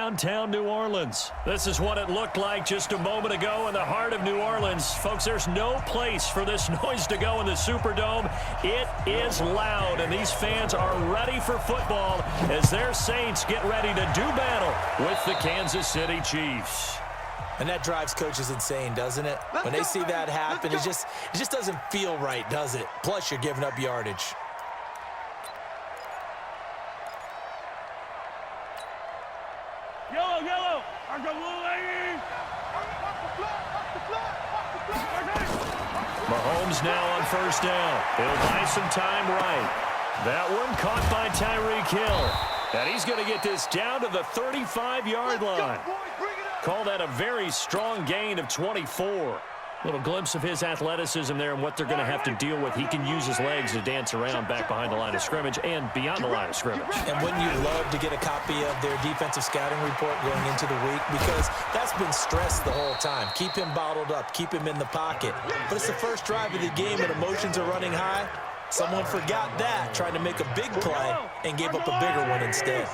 downtown New Orleans. This is what it looked like just a moment ago in the heart of New Orleans. Folks, there's no place for this noise to go in the Superdome. It is loud, and these fans are ready for football as their Saints get ready to do battle with the Kansas City Chiefs. And that drives coaches insane, doesn't it? When they see that happen, it just doesn't feel right, does it? Plus, you're giving up yardage. Yellow. Mahomes now on first down. He'll buy some time right. That one caught by Tyreek Hill. And he's going to get this down to the 35-yard line. Call that a very strong gain of 24. Little glimpse of his athleticism there and what they're going to have to deal with. He can use his legs to dance around back behind the line of scrimmage and beyond the line of scrimmage. And wouldn't you love to get a copy of their defensive scouting report going into the week? Because that's been stressed the whole time. Keep him bottled up. Keep him in the pocket. But it's the first drive of the game and emotions are running high. Someone forgot that, trying to make a big play and gave up a bigger one instead.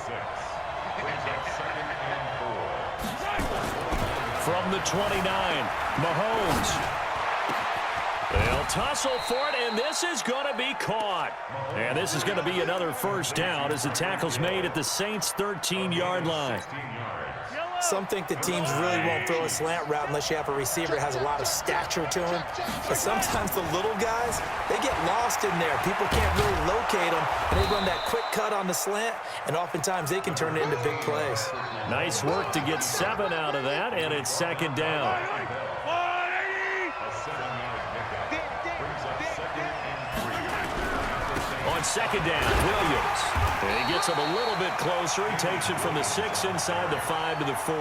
From the 29, Mahomes. They'll tussle for it, and this is going to be caught. And this is going to be another first down as the tackle's made at the Saints' 13-yard line. Some think the teams really won't throw a slant route unless you have a receiver that has a lot of stature to him. But sometimes the little guys, they get lost in there. People can't really locate them, and they run that quick cut on the slant, and oftentimes they can turn it into big plays. Nice work to get 7 out of that, and it's second down. On second down, Williams. And he gets him a little bit closer. He takes it from the 6 inside the 5 to the 4.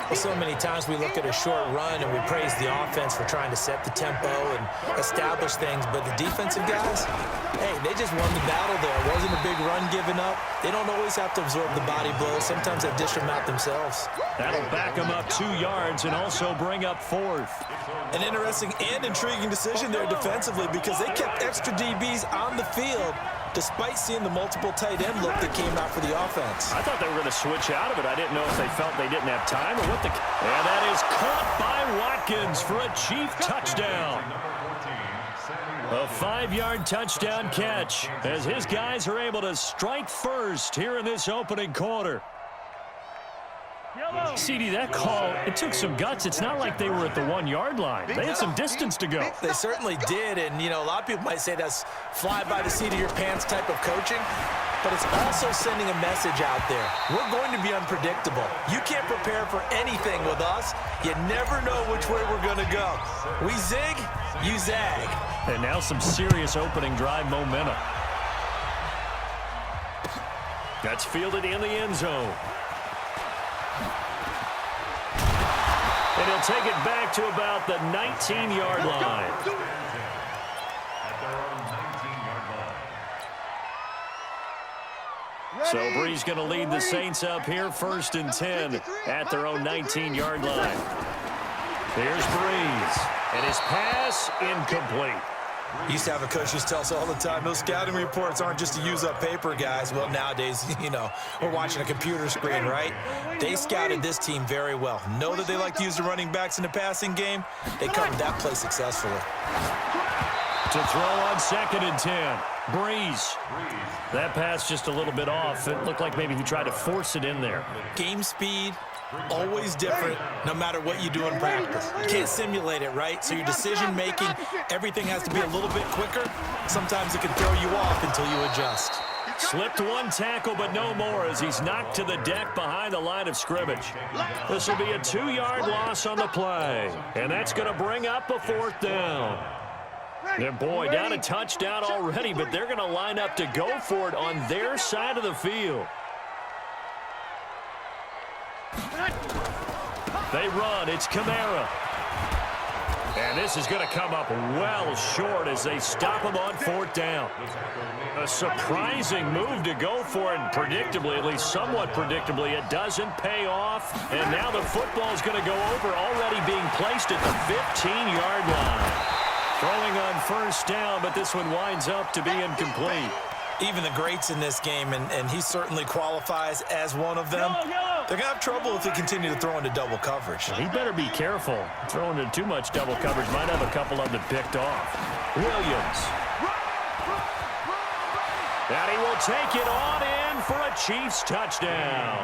Well, so many times we look at a short run and we praise the offense for trying to set the tempo and establish things. But the defensive guys, hey, they just won the battle there. It wasn't a big run given up. They don't always have to absorb the body blows. Sometimes they dish them out themselves. That'll back them up 2 yards and also bring up 4th. An interesting and intriguing decision there defensively because they kept extra DBs on the field despite seeing the multiple tight end look that came out for the offense. I thought they were going to switch out of it. I didn't know if they felt they didn't have time or what the... And that is caught by Watkins for a Chief touchdown. A 5-yard touchdown catch as his guys are able to strike first here in this opening quarter. CD, that call, it took some guts. It's not like they were at the 1-yard line. They had some distance to go. They certainly did, and, you know, a lot of people might say that's fly by the seat of your pants type of coaching, but it's also sending a message out there. We're going to be unpredictable. You can't prepare for anything with us. You never know which way we're going to go. We zig, you zag. And now some serious opening drive momentum. That's fielded in the end zone. And he'll take it back to about the 19-yard line. So Brees going to lead the Saints up here, 1st and 10 at their own 19-yard line. Here's Brees, and his pass incomplete. Used to have a coach who tell us all the time, those scouting reports aren't just to use up paper, guys. Well, nowadays, you know, we're watching a computer screen, right? They scouted this team very well. Know that they like to use the running backs in the passing game. They covered that play successfully. To throw on 2nd and 10. Brees. That pass just a little bit off. It looked like maybe he tried to force it in there. Game speed, always different no matter what you do in practice. You can't simulate it, right? So your decision-making, everything has to be a little bit quicker. Sometimes it can throw you off until you adjust. Slipped one tackle, but no more as he's knocked to the deck behind the line of scrimmage. This will be a 2-yard loss on the play, and that's going to bring up a 4th down. And boy, down a touchdown already, but they're going to line up to go for it on their side of the field. They run. It's Kamara. And this is going to come up well short as they stop him on 4th down. A surprising move to go for it, and predictably, at least somewhat predictably, it doesn't pay off. And now the football is going to go over, already being placed at the 15-yard line. Throwing on 1st down, but this one winds up to be incomplete. Even the greats in this game, and he certainly qualifies as one of them, they're going to have trouble if they continue to throw into double coverage. He better be careful. Throwing into too much double coverage might have a couple of them picked off. Williams. And he will take it on in for a Chiefs touchdown.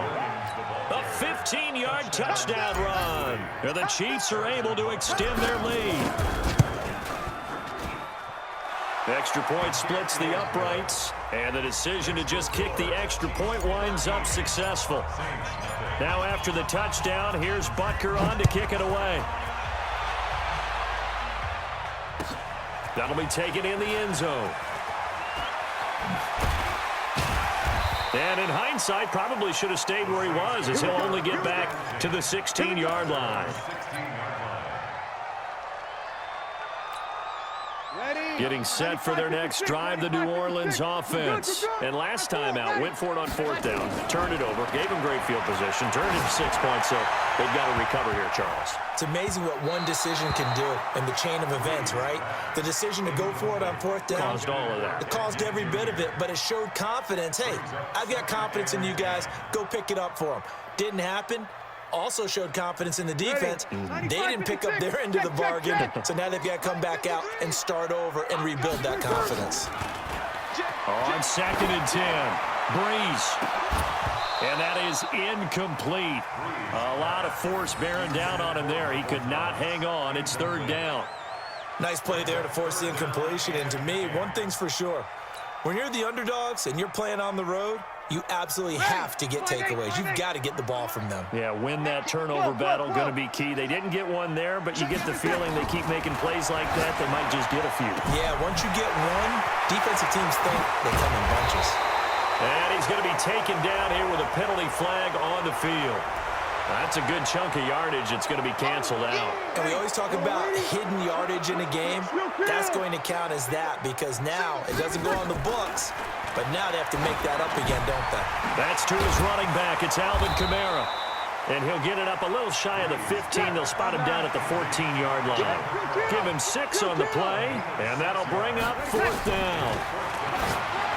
A 15-yard touchdown run. And the Chiefs are able to extend their lead. The extra point splits the uprights, and the decision to just kick the extra point winds up successful. Now after the touchdown, here's Butker on to kick it away. That'll be taken in the end zone. And in hindsight, probably should have stayed where he was, as he'll only get back to the 16-yard line. Getting set for their next drive, the New Orleans offense. And last time out, went for it on fourth down, turned it over, gave them great field position, turned it to 6 points, so they've got to recover here, Charles. It's amazing what one decision can do in the chain of events, right? The decision to go for it on fourth down. Caused all of that. It caused every bit of it, but it showed confidence. Hey, I've got confidence in you guys. Go pick it up for them. Didn't happen. Also showed confidence in the defense. They didn't pick up their end of the bargain, so now they've got to come back out and start over and rebuild that confidence. On 2nd and 10, Breeze. And that is incomplete. A lot of force bearing down on him there. He could not hang on. It's 3rd down. Nice play there to force the incompletion. And to me, one thing's for sure. When you're the underdogs and you're playing on the road, you absolutely have to get takeaways. You've got to get the ball from them. Yeah, win that turnover battle, going to be key. They didn't get one there, but you get the feeling they keep making plays like that, they might just get a few. Yeah, once you get one, defensive teams think they come in bunches. And he's going to be taken down here with a penalty flag on the field. That's a good chunk of yardage. It's going to be canceled out. And we always talk about hidden yardage in a game. That's going to count as that because now it doesn't go on the books, but now they have to make that up again, don't they? That's to his running back. It's Alvin Kamara. And he'll get it up a little shy of the 15. They'll spot him down at the 14-yard line. Give him 6 on the play, and that'll bring up 4th down.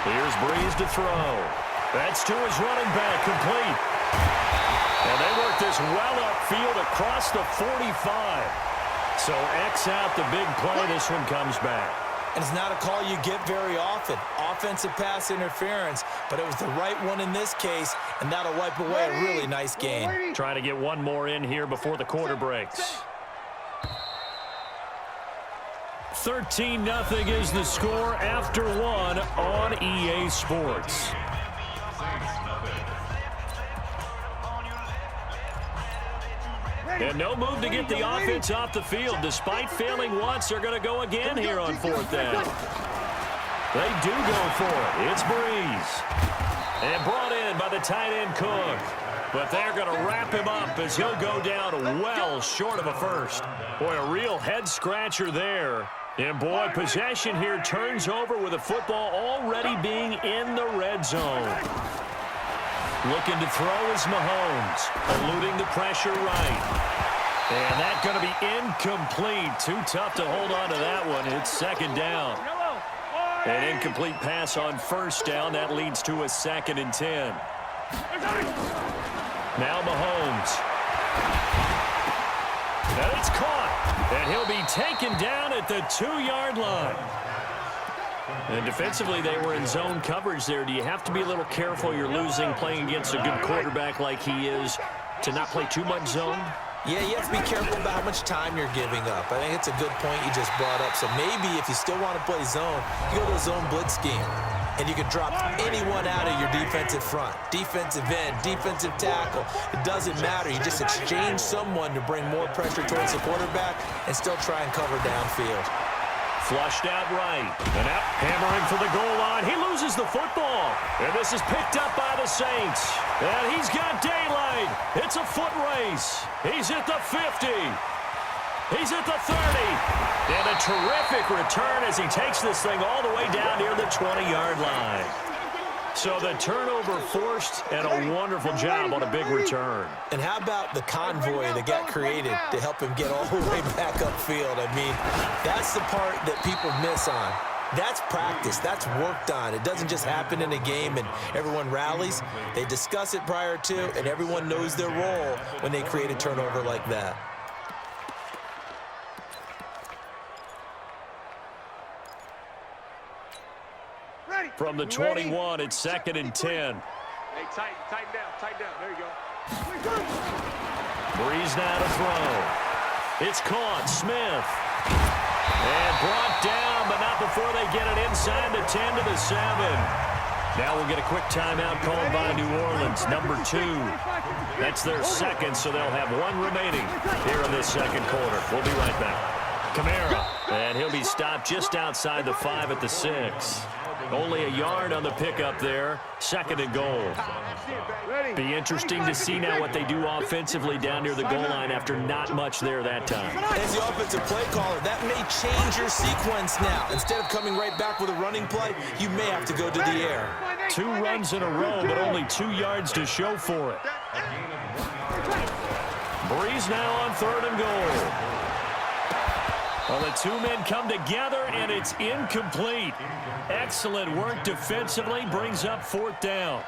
Here's Breeze to throw. That's to his running back, complete. And they work this well upfield across the 45. So X out the big play. This one comes back. And it's not a call you get very often. Offensive pass interference, but it was the right one in this case, and that'll wipe away a really nice gain. Trying to get one more in here before the quarter breaks. 13-0 is the score after 1 on EA Sports. And no move to get the offense off the field. Despite failing once, they're going to go again here on 4th down. They do go for it. It's Breeze. And brought in by the tight end Cook. But they're going to wrap him up as he'll go down well short of a first. Boy, a real head-scratcher there. And, boy, possession here turns over with the football already being in the red zone. Looking to throw is Mahomes, eluding the pressure right. And that's going to be incomplete. Too tough to hold on to that one. It's 2nd down. An incomplete pass on 1st down. That leads to a 2nd and 10. Now Mahomes. And it's caught. And he'll be taken down at the 2-yard line. And defensively, they were in zone coverage there. Do you have to be a little careful? You're losing playing against a good quarterback like he is to not play too much zone? Yeah, you have to be careful about how much time you're giving up. I think it's a good point you just brought up. So maybe if you still want to play zone, you go to a zone blitz scheme. And you can drop anyone out of your defensive front. Defensive end, defensive tackle. It doesn't matter. You just exchange someone to bring more pressure towards the quarterback and still try and cover downfield. Flushed out right. And out hammering for the goal line. He loses the football. And this is picked up by the Saints. And he's got daylight. It's a foot race. He's at the 50. He's at the 30. And a terrific return as he takes this thing all the way down near the 20-yard line. So the turnover forced and a wonderful job on a big return. And how about the convoy that got created to help him get all the way back upfield? I mean, that's the part that people miss on. That's practice. That's worked on. It doesn't just happen in a game and everyone rallies. They discuss it prior to, and everyone knows their role when they create a turnover like that. From the 21, it's 2nd and 10. Hey, tighten down. There you go. Breeze now to throw. It's caught. Smith. And brought down, but not before they get it inside the 10 to the 7. Now we'll get a quick timeout called by New Orleans, number 2. That's their second, so they'll have 1 remaining here in this second quarter. We'll be right back. Kamara, and he'll be stopped just outside the 5 at the 6. Only a yard on the pickup there. 2nd and goal. Be interesting to see now what they do offensively down near the goal line after not much there that time. As the offensive play caller, that may change your sequence now. Instead of coming right back with a running play, you may have to go to the air. 2 runs in a row, but only 2 yards to show for it. Breeze now on 3rd and goal. Well, the 2 men come together, and it's incomplete. Excellent work defensively, brings up 4th down.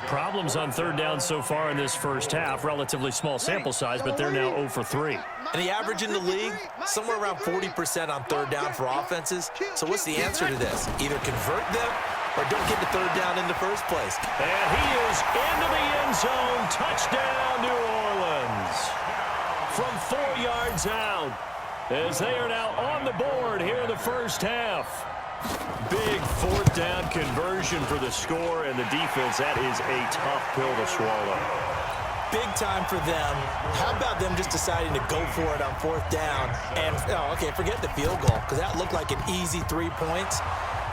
Problems on 3rd down so far in this first half. Relatively small sample size, but they're now 0 for 3. And the average in the league, somewhere around 40% on 3rd down for offenses. So what's the answer to this? Either convert them or don't get the 3rd down in the first place. And he is into the end zone. Touchdown, New Orleans. From 4 yards out, as they are now on the board here in the first half. Big 4th down conversion for the score, and the defense, that is a tough pill to swallow. Big time for them. How about them just deciding to go for it on 4th down? And, forget the field goal, because that looked like an easy 3 points.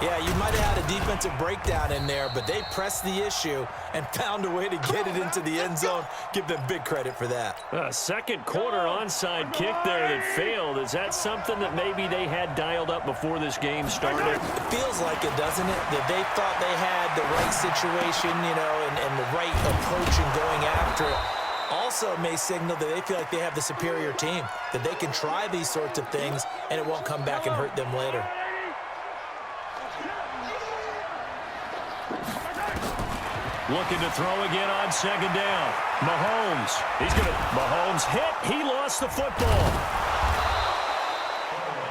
Yeah, you might have had a defensive breakdown in there, but they pressed the issue and found a way to get it into the end zone. Give them big credit for that. Second quarter onside kick there that failed. Is that something that maybe they had dialed up before this game started? It feels like it, doesn't it? That they thought they had the right situation, and the right approach in going after it. Also may signal that they feel like they have the superior team, that they can try these sorts of things, and it won't come back and hurt them later. Looking to throw again on 2nd down. Mahomes hit. He lost the football.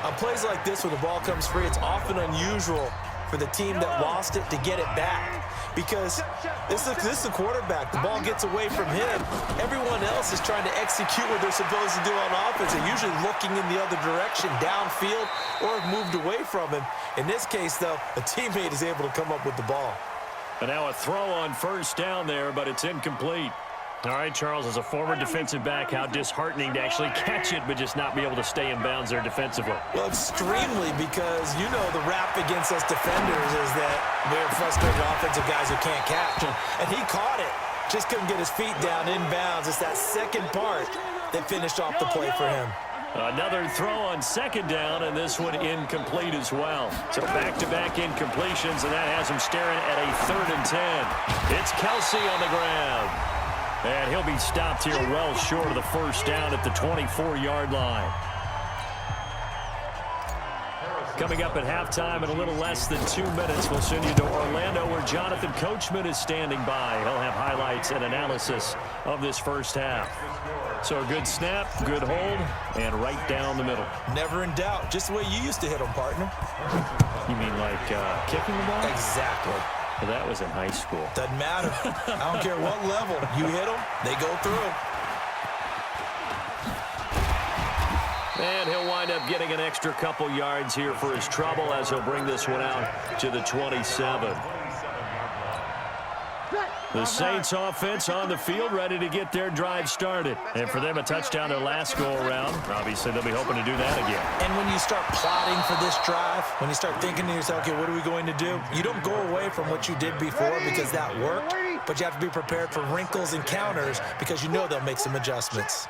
On plays like this where the ball comes free, it's often unusual for the team that lost it to get it back. Because this is the quarterback. The ball gets away from him. Everyone else is trying to execute what they're supposed to do on offense. They're usually looking in the other direction, downfield, or have moved away from him. In this case, though, a teammate is able to come up with the ball. And now a throw on 1st down there, but it's incomplete. All right, Charles, as a former defensive back, how disheartening to actually catch it but just not be able to stay in bounds there defensively. Well, extremely, because the rap against us defenders is that we're frustrated offensive guys who can't catch. And he caught it. Just couldn't get his feet down in bounds. It's that second part that finished off the play for him. Another throw on 2nd down, and this one incomplete as well. So back-to-back incompletions, and that has him staring at a 3rd and 10. It's Kelsey on the ground. And he'll be stopped here well short of the 1st down at the 24-yard line. Coming up at halftime in a little less than 2 minutes, we'll send you to Orlando where Jonathan Coachman is standing by. He'll have highlights and analysis of this first half. So a good snap, good hold, and right down the middle. Never in doubt. Just the way you used to hit them, partner. You mean like kicking the ball? Exactly. Well, that was in high school. Doesn't matter. I don't care what level. You hit them, they go through. And he'll wind up getting an extra couple yards here for his trouble as he'll bring this one out to the 27. The Saints offense on the field, ready to get their drive started. And for them, a touchdown their last go-around. Obviously, they'll be hoping to do that again. And when you start plotting for this drive, when you start thinking to yourself, okay, what are we going to do? You don't go away from what you did before because that worked, but you have to be prepared for wrinkles and counters because you know they'll make some adjustments.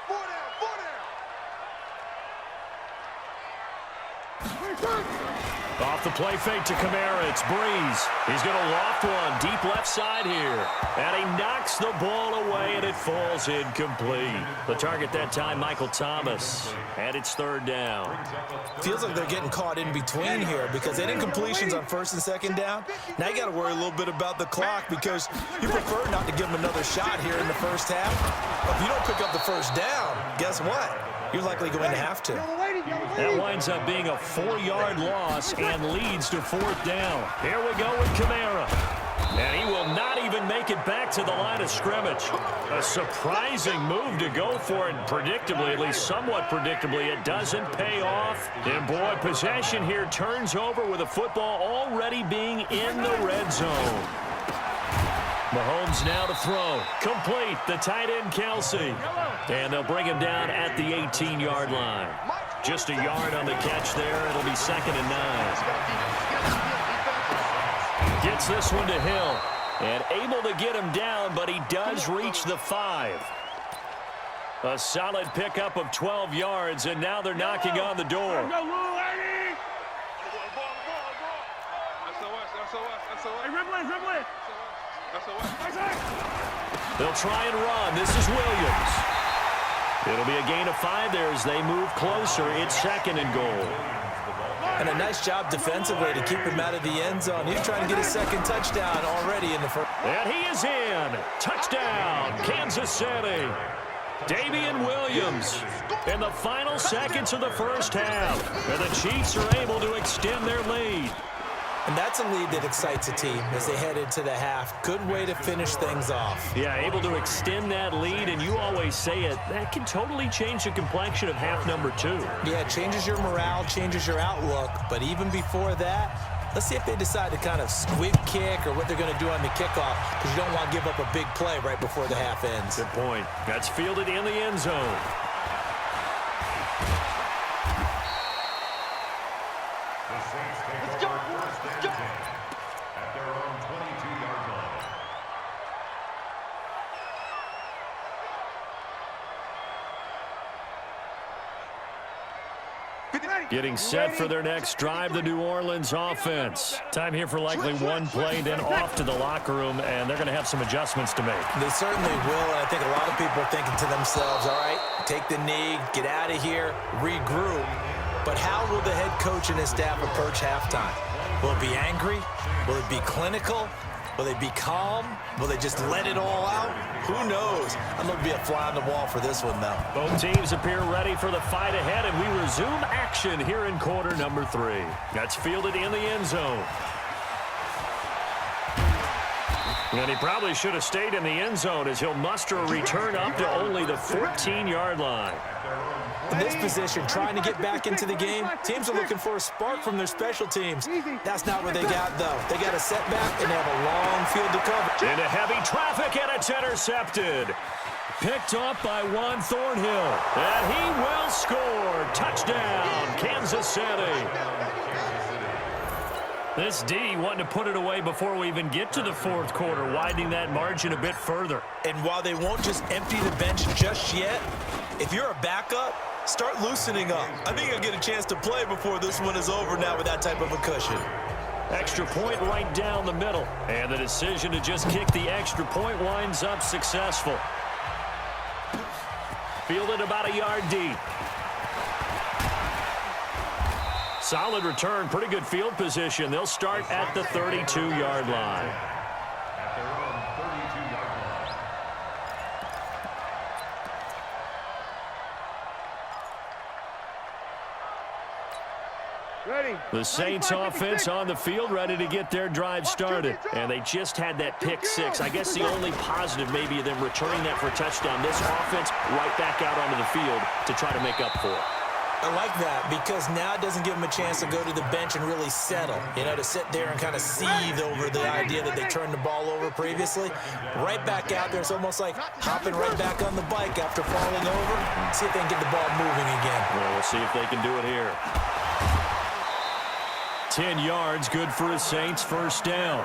Off the play fake to Kamara. It's Breeze. He's going to loft one deep left side here. And he knocks the ball away, and it falls incomplete. The target that time, Michael Thomas. And it's third down. Feels like they're getting caught in between here because they didn't incompletions on first and second down. Now you got to worry a little bit about the clock because you prefer not to give them another shot here in the first half. But if you don't pick up the first down, guess what? You're likely going to have to. That winds up being a 4-yard loss and leads to fourth down. Here we go with Kamara. And he will not even make it back to the line of scrimmage. A surprising move to go for it. Predictably, at least somewhat predictably, it doesn't pay off. And boy, possession here turns over with the football already being in the red zone. Mahomes now to throw. Complete. The tight end, Kelsey. And they'll bring him down at the 18-yard line. Just a yard on the catch there. It'll be 2nd and 9. Gets this one to Hill. And able to get him down, but he does reach the 5. A solid pickup of 12 yards, and now they're knocking on the door. They'll try and run. This is Williams. It'll be a gain of 5 there as they move closer. It's 2nd and goal. And a nice job defensively to keep him out of the end zone. He's trying to get his second touchdown already in the first. And he is in. Touchdown, Kansas City. Damian Williams in the final seconds of the first half. And the Chiefs are able to extend their lead. And that's a lead that excites a team as they head into the half. Good way to finish things off. Yeah, able to extend that lead, and you always say it, that can totally change the complexion of half number 2. Yeah, it changes your morale, changes your outlook. But even before that, let's see if they decide to kind of squib kick or what they're going to do on the kickoff, because you don't want to give up a big play right before the half ends. Good point. That's fielded in the end zone. Getting set for their next drive, the New Orleans offense. Time here for likely one play, then off to the locker room, and they're going to have some adjustments to make. They certainly will, and I think a lot of people are thinking to themselves, all right, take the knee, get out of here, regroup. But how will the head coach and his staff approach halftime? Will it be angry? Will it be clinical? Will they be calm? Will they just let it all out? Who knows? I'm going to be a fly on the wall for this one, though. Both teams appear ready for the fight ahead, and we resume action here in quarter number 3. That's fielded in the end zone. And he probably should have stayed in the end zone as he'll muster a return up to only the 14-yard line. In this position, trying to get back into the game, teams are looking for a spark from their special teams. That's not what they got, though. They got a setback, and they have a long field to cover. Into heavy traffic, and it's intercepted. Picked up by Juan Thornhill, and he will score. Touchdown, Kansas City. This D wanting to put it away before we even get to the fourth quarter, widening that margin a bit further. And while they won't just empty the bench just yet, if you're a backup, start loosening up. I think you'll get a chance to play before this one is over now with that type of a cushion. Extra point right down the middle. And the decision to just kick the extra point winds up successful. Fielded about a yard deep. Solid return, pretty good field position. They'll start at the 32-yard line. The Saints offense on the field, ready to get their drive started. And they just had that pick 6. I guess the only positive maybe of them returning that for a touchdown. This offense right back out onto the field to try to make up for it. I like that because now it doesn't give them a chance to go to the bench and really settle, you know, to sit there and kind of seethe over the idea that they turned the ball over previously. Right back out there, it's almost like hopping right back on the bike after falling over. See if they can get the ball moving again. Well, we'll see if they can do it here. 10 yards, good for the Saints, first down.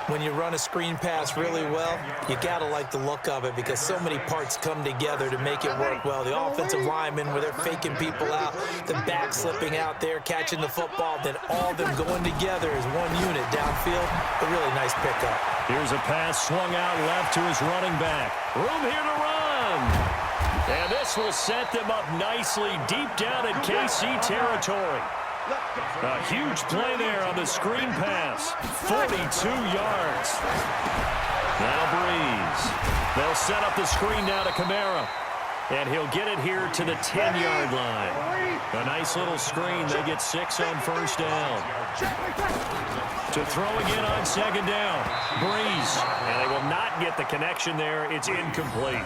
When you run a screen pass really well, you got to like the look of it because so many parts come together to make it work well. The offensive linemen, where they're faking people out, the back slipping out there, catching the football, then all of them going together as one unit downfield. A really nice pickup. Here's a pass swung out left to his running back. Room here to run. And this will set them up nicely deep down in KC territory. A huge play there on the screen pass. 42 yards. Now Breeze. They'll set up the screen now to Kamara. And he'll get it here to the 10-yard line. A nice little screen. They get 6 on first down. To throw again on second down. Breeze. And they will not get the connection there. It's incomplete.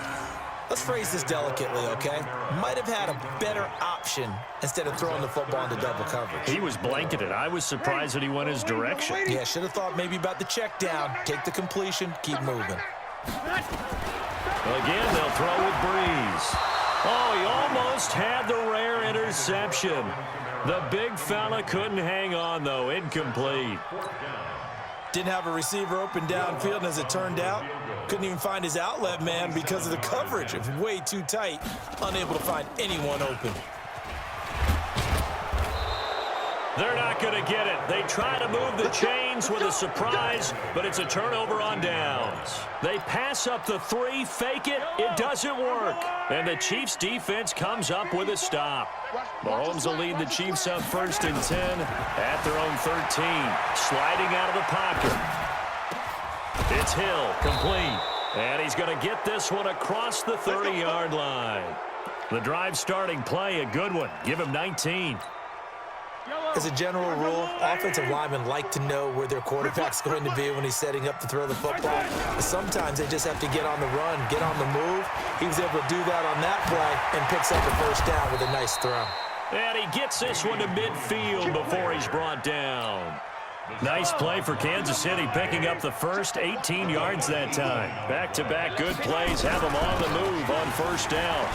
Let's phrase this delicately, okay? Might have had a better option instead of throwing the football into double coverage. He was blanketed. I was surprised that he went his direction. Yeah, should have thought maybe about the check down. Take the completion, keep moving. Again, they'll throw with Breeze. Oh, he almost had the rare interception. The big fella couldn't hang on, though. Incomplete. Didn't have a receiver open downfield, and as it turned out, couldn't even find his outlet man because of the coverage. It was way too tight, unable to find anyone open. They're not going to get it. They try to move the chains with a surprise, but it's a turnover on downs. They pass up the 3, fake it. It doesn't work. And the Chiefs' defense comes up with a stop. Mahomes will lead the Chiefs up 1st and 10 at their own 13. Sliding out of the pocket. It's Hill, complete. And he's going to get this one across the 30-yard line. The drive starting play, a good one. Give him 19. As a general rule, offensive linemen like to know where their quarterback's going to be when he's setting up to throw the football. But sometimes they just have to get on the run, get on the move. He was able to do that on that play and picks up the first down with a nice throw. And he gets this one to midfield before he's brought down. Nice play for Kansas City, picking up the first 18 yards that time. Back-to-back good plays have them on the move on first down.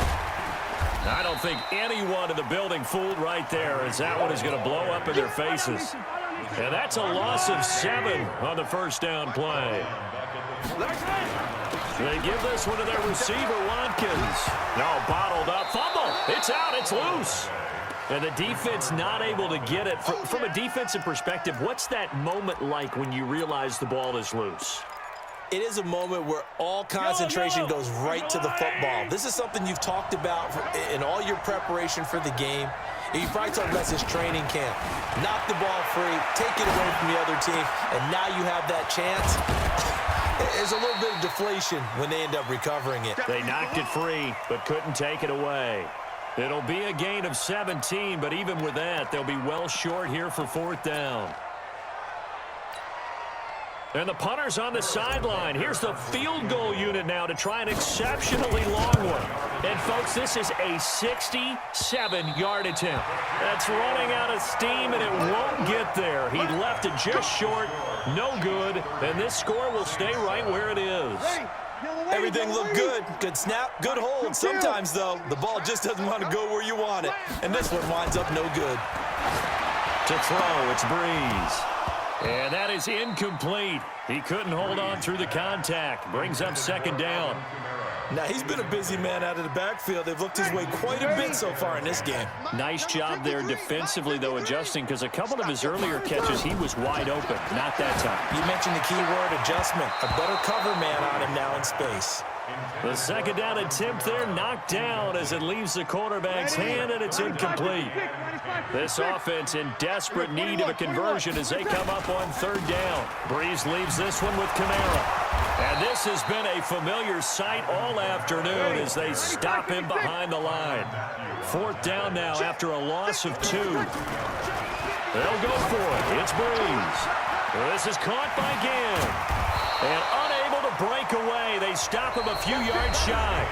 I don't think anyone in the building fooled right there, as that one is going to blow up in their faces. And that's a loss of 7 on the first down play. They give this one to their receiver, Watkins. No, bottled up. Fumble. It's out. It's loose. And the defense not able to get it. From a defensive perspective, what's that moment like when you realize the ball is loose? It is a moment where all concentration goes right to the football. This is something you've talked about in all your preparation for the game. You probably talked about this training camp. Knock the ball free, take it away from the other team, and now you have that chance. There's a little bit of deflation when they end up recovering it. They knocked it free, but couldn't take it away. It'll be a gain of 17, but even with that, they'll be well short here for 4th down. And the punter's on the sideline. Here's the field goal unit now to try an exceptionally long one. And, folks, this is a 67-yard attempt. That's running out of steam, and it won't get there. He left it just short, no good, and this score will stay right where it is. Everything looked good. Good snap, good hold. Sometimes, though, the ball just doesn't want to go where you want it. And this one winds up no good. To throw, it's Breeze. And that is incomplete. He couldn't hold on through the contact. Brings up 2nd down. Now, he's been a busy man out of the backfield. They've looked his way quite a bit so far in this game. Nice job there defensively, though, adjusting, because a couple of his earlier catches, he was wide open. Not that time. You mentioned the key word, adjustment. A better cover man on him now in space. The 2nd down attempt there knocked down as it leaves the quarterback's hand, and it's incomplete. This offense in desperate need of a conversion as they come up on 3rd down. Breeze leaves this one with Kamara. And this has been a familiar sight all afternoon as they stop him behind the line. 4th down now after a loss of 2. They'll go for it. It's Breeze. This is caught by Ginn. And unable to break away. They stop him a few yards shy.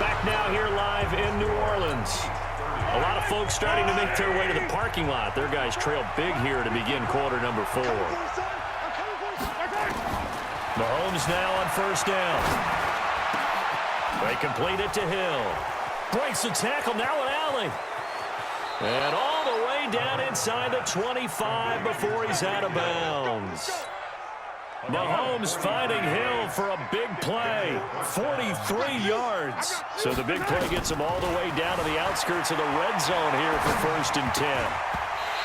Back now here live in New Orleans. A lot of folks starting to make their way to the parking lot. Their guys trail big here to begin quarter number 4. Mahomes now on 1st down. They complete it to Hill. Breaks the tackle, now an alley. And all the way down inside the 25 before he's out of bounds. Mahomes finding Hill for a big play. 43 yards. So the big play gets him all the way down to the outskirts of the red zone here for 1st and 10.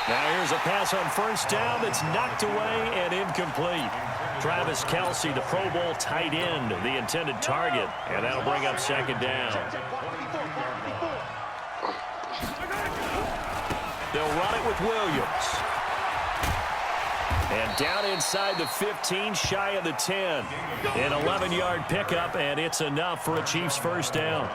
Now here's a pass on 1st down that's knocked away and incomplete. Travis Kelce, the Pro Bowl tight end, the intended target. And that'll bring up 2nd down. They'll run it with Williams. And down inside the 15, shy of the 10. An 11-yard pickup, and it's enough for a Chiefs 1st down.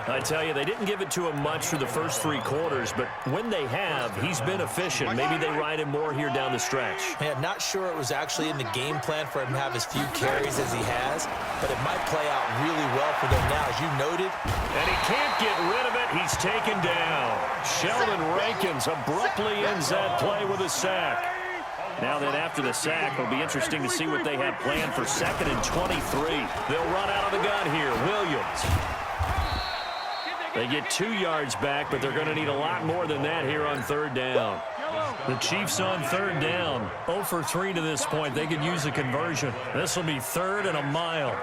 I tell you, they didn't give it to him much for the first 3 quarters, but when they have, he's been efficient. Maybe they ride him more here down the stretch. Man, not sure it was actually in the game plan for him to have as few carries as he has, but it might play out really well for them now, as you noted. And he can't get rid of it. He's taken down. Sheldon Rankins abruptly ends that play with a sack. Now then, after the sack, it'll be interesting to see what they have planned for 2nd and 23. They'll run out of the gun here. Williams. They get 2 yards back, but they're going to need a lot more than that here on 3rd down. The Chiefs on 3rd down. 0 for 3 to this point. They could use a conversion. This will be 3rd and a mile.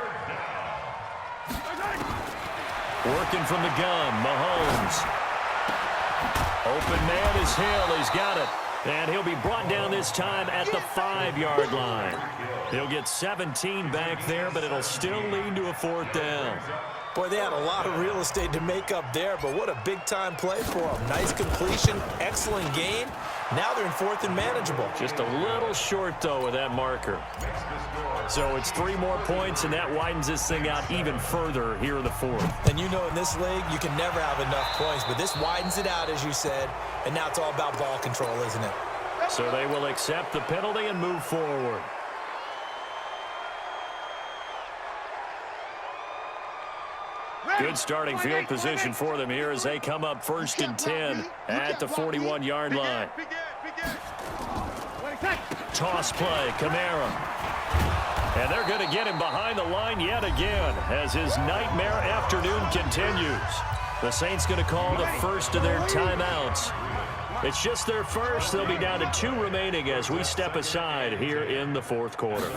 Working from the gun, Mahomes. Open man is Hill. He's got it. And he'll be brought down this time at the 5-yard line. He'll get 17 back there, but it'll still lead to a 4th down. Boy, they had a lot of real estate to make up there, but what a big-time play for them. Nice completion, excellent gain. Now they're in 4th and manageable. Just a little short, though, with that marker. So it's 3 more points, and that widens this thing out even further here in the 4th. And you know in this league, you can never have enough points, but this widens it out, as you said, and now it's all about ball control, isn't it? So they will accept the penalty and move forward. Good starting field position for them here as they come up 1st and 10 at the 41-yard line. Toss play, Kamara. And they're going to get him behind the line yet again as his nightmare afternoon continues. The Saints going to call the first of their timeouts. It's just their first. They'll be down to 2 remaining as we step aside here in the 4th quarter.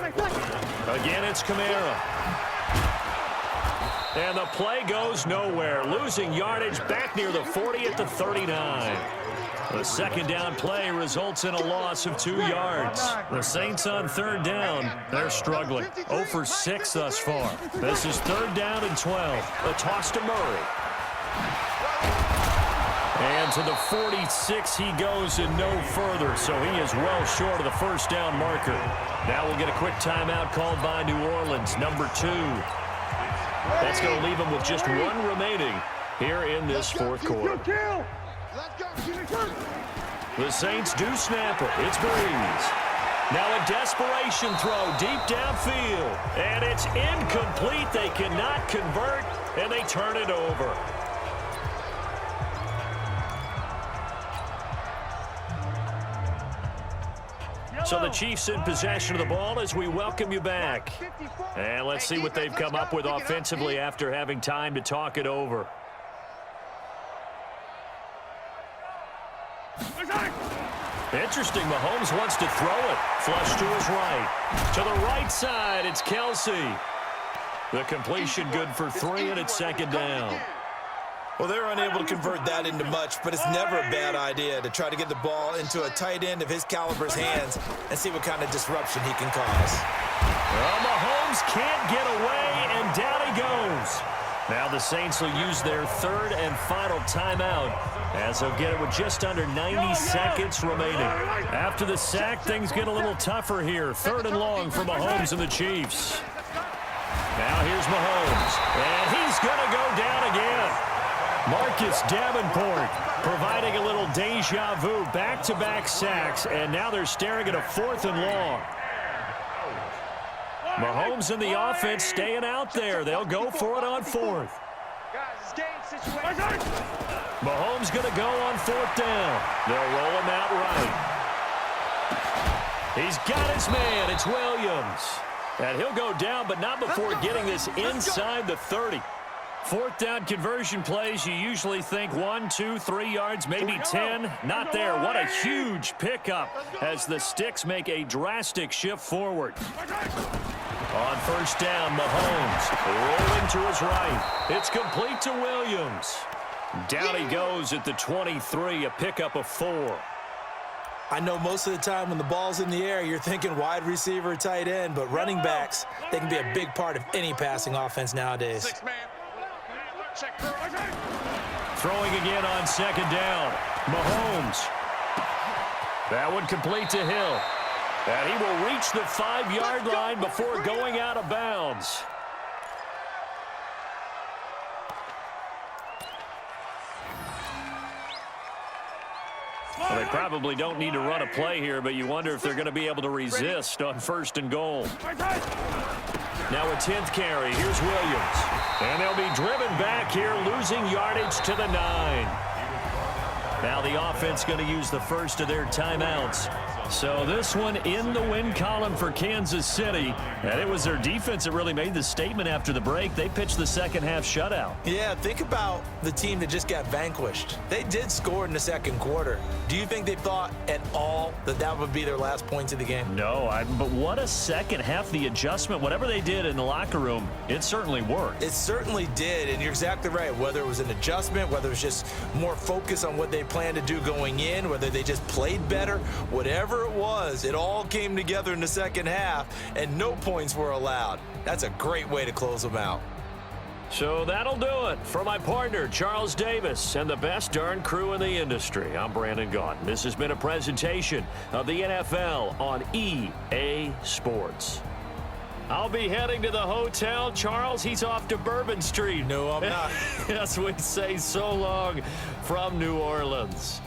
Again, it's Kamara. And the play goes nowhere. Losing yardage back near the 40 at the 39. The 2nd down play results in a loss of 2 yards. The Saints on 3rd down. They're struggling. 0 for 6 thus far. This is 3rd down and 12. The toss to Murray. And to the 46 he goes and no further. So he is well short of the 1st down marker. Now we'll get a quick timeout called by New Orleans, number 2. That's going to leave them with just 1 remaining here in this 4th quarter. The Saints do snap it. It's Breeze. Now a desperation throw deep downfield. And it's incomplete. They cannot convert, and they turn it over. So the Chiefs in possession of the ball as we welcome you back. And let's see what they've come up with offensively after having time to talk it over. Interesting, Mahomes wants to throw it. Flush to his right. To the right side, it's Kelce. The completion good for 3, and it's 2nd down. Well, they're unable to convert that into much, but it's never a bad idea to try to get the ball into a tight end of his caliber's hands and see what kind of disruption he can cause. Well, Mahomes can't get away, and down he goes. Now the Saints will use their 3rd and final timeout as they'll get it with just under 90 seconds remaining. After the sack, things get a little tougher here. 3rd and long for Mahomes and the Chiefs. Now here's Mahomes, and he's going to go down again. Marcus Davenport providing a little deja vu, back-to-back sacks, and now they're staring at a 4th and long. Mahomes and the offense staying out there. They'll go for it on 4th. Mahomes going to go on 4th down. They'll roll him out right. He's got his man. It's Williams. And he'll go down, but not before getting this inside the 30. Fourth down conversion plays, you usually think 1, 2, 3 yards, maybe 10. Not there. What a huge pickup as the Sticks make a drastic shift forward. On first down, Mahomes rolling to his right. It's complete to Williams. Down he goes at the 23, a pickup of 4. I know most of the time when the ball's in the air, you're thinking wide receiver, tight end, but running backs, they can be a big part of any passing offense nowadays. Throwing again on second down. Mahomes. That one complete to Hill. And he will reach the 5-yard line before going out of bounds. Well, they probably don't need to run a play here, but you wonder if they're going to be able to resist on first and goal. Now a 10th carry. Here's Williams. And they'll be driven back here, losing yardage to the 9. Now the offense going to use the first of their timeouts. So this one in the win column for Kansas City. And it was their defense that really made the statement after the break. They pitched the second half shutout. Yeah, think about the team that just got vanquished. They did score in the second quarter. Do you think they thought at all that that would be their last points of the game? No, but what a second half. The adjustment, whatever they did in the locker room, it certainly worked. It certainly did, and you're exactly right. Whether it was an adjustment, whether it was just more focus on what they planned to do going in, whether they just played better, whatever it was, it all came together in the second half, and no points were allowed. That's a great way to close them out. So that'll do it for my partner, Charles Davis, and the best darn crew in the industry. I'm Brandon Gaudin. This has been a presentation of the NFL on EA Sports. I'll be heading to the hotel. Charles, he's off to Bourbon Street. No, I'm not. Yes, we say so long from New Orleans.